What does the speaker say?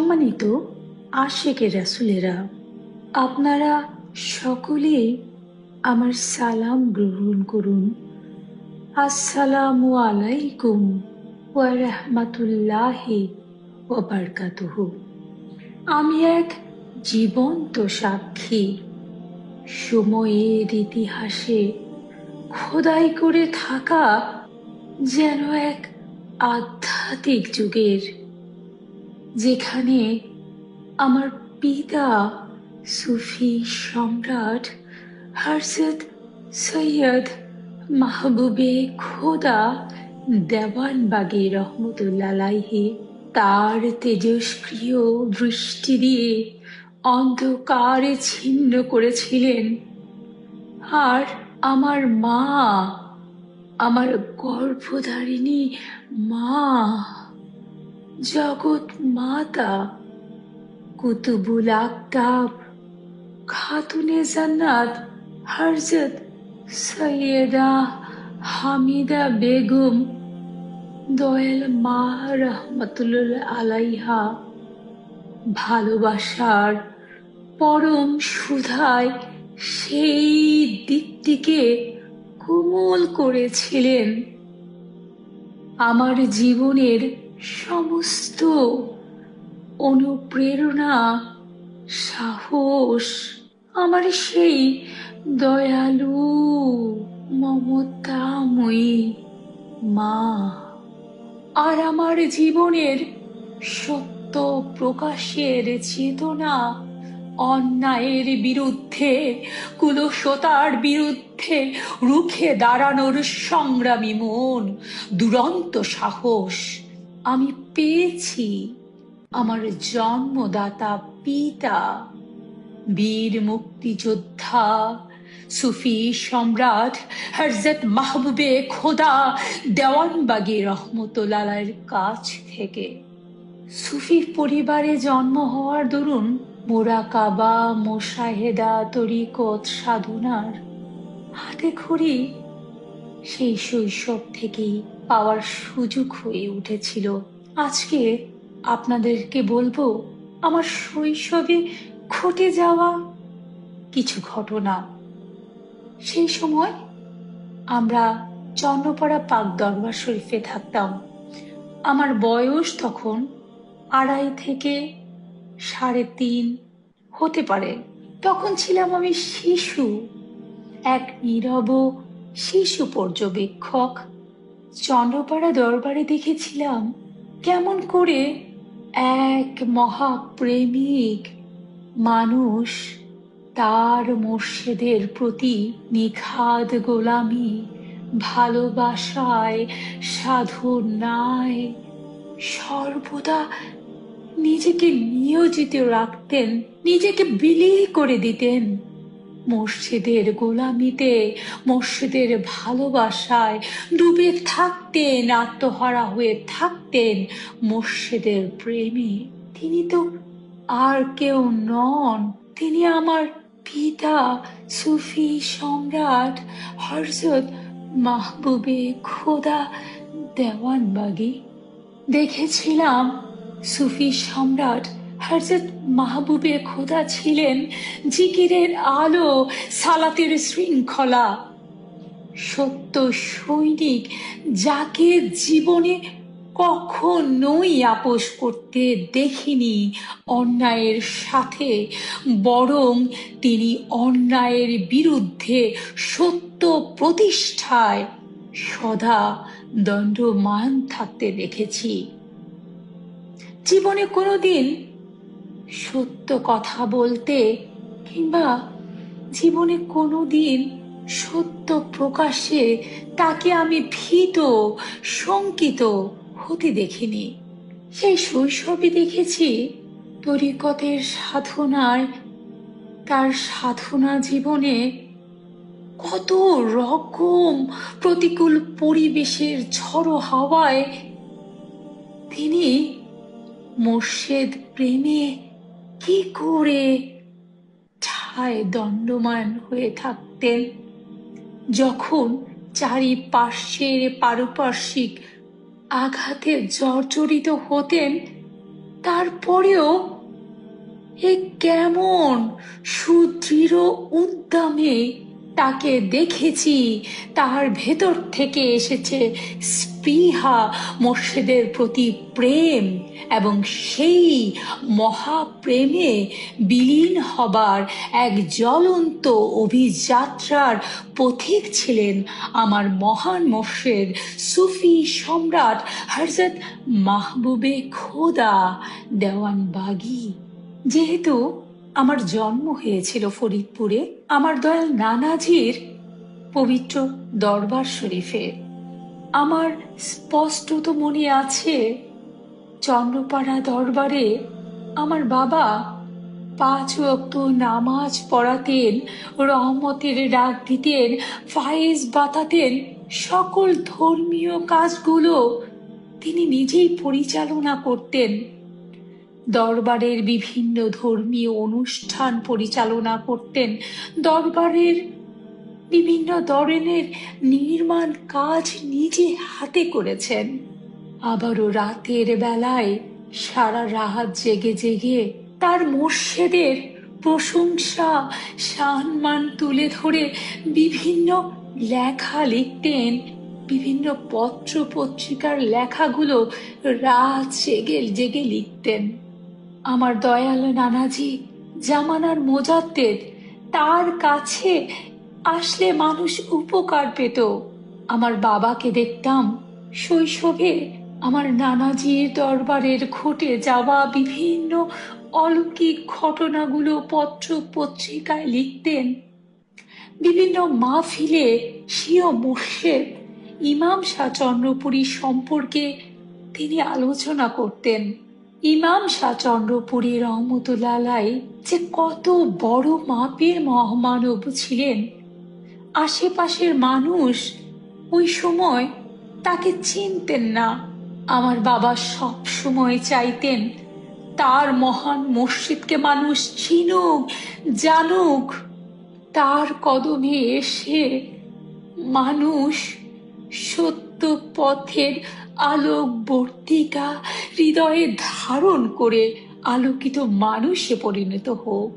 সম্মানিত আশেকে রাসূলেরা, আপনারা সকলেই আমার সালাম গ্রহণ করুন। আসসালামু আলাইকুম ওয়া রাহমাতুল্লাহি ওয়া বারাকাতুহু। আমি এক জীবন্ত সাক্ষী, সময়ের ইতিহাসে খোদাই করে থাকা যেন এক আধ্যাত্মিক যুগের, যেখানে আমার পিতা সুফি সম্রাট হযরত সৈয়দ মাহবুবে খোদা দেওয়ানবাগী রহমতুল্লাহ আলাইহি তার তেজস্ক্রিয় দৃষ্টি দিয়ে অন্ধকারে ছিন্ন করেছিলেন। আর আমার মা, আমার গর্ভধারিণী মা, জগৎ মাতা কুতুবুল আকতাব খাতুনে জান্নাত হযরত সৈয়দা হামিদা বেগম দয়াল মা রহমতুল্লাহ আলাইহা ভালোবাসার পরম সুধায় সেই দীপ্তিকে কোমল করেছিলেন। আমার জীবনের সমস্ত অনুপ্রেরণা, সাহস আমার সেই দয়ালু মমতাময়ী মা। আর আমার জীবনের সত্য প্রকাশের চেতনা, অন্যায়ের বিরুদ্ধে, কুলসতার বিরুদ্ধে রুখে দাঁড়ানোর সংগ্রামী মন, দুরন্ত সাহস আমি পেয়েছি আমার জন্মদাতা পিতা, বীর মুক্তিযোদ্ধা সুফি সম্রাট হযরত মাহবুবে খোদা দেওয়ানবাগী রহমতুল্লাহ আলাইহির কাছ থেকে। সুফি পরিবারে জন্ম হওয়ার দরুন মোরাকাবা, মোশাহেদা, তরিকত সাধনার হাতে খড়ি সেই শৈশব থেকেই পাওয়ার সুযোগ হয়ে উঠেছিল। আজকে আপনাদেরকে বলবো আমার শৈশবে ঘটে যাওয়া কিছু ঘটনা। সেই সময় আমরা চন্দ্রপাড়া পাক দরবার শরীফে থাকতাম। আমার বয়স তখন 2.5 থেকে 3.5 হতে পারে। তখন ছিলাম আমি শিশু, এক নীরব শিশু পর্যবেক্ষক। চন্দ্রপাড়া দরবারে দেখেছিলাম কেমন করে এক মহাপ্রেমিক মানুষ তার মুর্শিদের প্রতি নিখাদ গোলামি, ভালোবাসায়, সাধনায় সর্বদা নিজেকে নিয়োজিত রাখতেন, নিজেকে বিলীন করে দিতেন মুর্শিদের গোলামিতে, মুর্শিদের ভালোবাসায় ডুবে থাকতেন, আত্মহারা হয়ে থাকতেন মুর্শিদের প্রেমে। তিনি তো আর কেউ নন, তিনি আমার পিতা সুফি সম্রাট হযরত মাহবুবে খোদা দেওয়ানবাগী। দেখেছিলাম সুফি সম্রাট হযরত মাহবুবে খোদা ছিলেন জিকিরের আলো, সালাতের শৃঙ্খলা, সত্য সৈনিক, যাকে জীবনে কখনোই আপোস করতে দেখিনি অন্যায়ের সাথে, বরং তিনি অন্যায়ের বিরুদ্ধে সত্য প্রতিষ্ঠায় সদা দণ্ডমান থাকতে দেখেছি। জীবনে কোনোদিন সত্য কথা বলতে কিংবা জীবনে কোনোদিন সত্য প্রকাশে তাকে আমি ভীত, শঙ্কিত হতে দেখিনি। সেই শৈশবে দেখেছি তরিকতের সাধনায়, তার সাধনা জীবনে কত রকম প্রতিকূল পরিবেশের ঝড়ো হাওয়ায় তিনি মুর্শিদ প্রেমে কি করে ঠায় দণ্ডমান হয়ে থাকতেন। যখন চারিপার্শ্বের পারিপার্শ্বিক আঘাতে জর্জরিত হতেন, তারপরেও এ কেমন সুদৃঢ় উদ্যমে তাকে দেখেছি। তার ভেতর থেকে এসেছে স্পৃহা, মোর্শেদের প্রতি প্রেম, এবং সেই মহাপ্রেমে বিলীন হবার এক জ্বলন্ত অভিযাত্রার পথিক ছিলেন আমার মহান মোর্শেদ সুফি সম্রাট হযরত মাহবুবে খোদা দেওয়ানবাগী। যেহেতু আমার জন্ম হয়েছিল ফরিদপুরে, আমার দয়াল নানাজির পবিত্র দরবার শরীফে, আমার স্পষ্টত মনে আছে চন্দ্রপাড়া দরবারে আমার বাবা 5 ওয়াক্ত নামাজ পড়াতেন, রহমতের ডাক দিতেন, ফায়েজ বাতাতেন। সকল ধর্মীয় কাজগুলো তিনি নিজেই পরিচালনা করতেন। দরবারের বিভিন্ন ধর্মীয় অনুষ্ঠান পরিচালনা করতেন। দরবারের বিভিন্ন ধরনের নির্মাণ কাজ নিজে হাতে করেছেন। আবারও রাতের বেলায় সারা রাত জেগে জেগে তার মোর্শেদের প্রশংসা সম্মান তুলে ধরে বিভিন্ন লেখা লিখতেন। বিভিন্ন পত্র পত্রিকার লেখাগুলো রাত জেগে জেগে লিখতেন। আমার দয়াল নানাজি জামানার মোজাদ্দেদ, তার কাছে আসলে মানুষ উপকার পেত। আমার বাবাকে দেখতাম শৈশবে আমার নানাজির দরবারের ঘটে যাওয়া বিভিন্ন অলৌকিক ঘটনাগুলো পত্র পত্রিকায় লিখতেন। বিভিন্ন মাহফিলে স্বীয় মোর্শেদ ইমাম শাহ চন্দ্রপুরী সম্পর্কে তিনি আলোচনা করতেন। ইমাম শাহ চন্দ্রপুরী রহমতুল্লাহ আলাইহি যে কত বড় মাপের মহামানব ছিলেন, আশেপাশের মানুষ ওই সময় তাকে চিনতেন না। আমার বাবা সব সময় চাইতেন তার মহান মসজিদকে মানুষ চিনুক, জানুক। তার কদমে এসে মানুষ সত্য পথের আলোকবর্তিকা হৃদয়ে ধারণ করে আলোকিত মানুষে পরিণত হোক।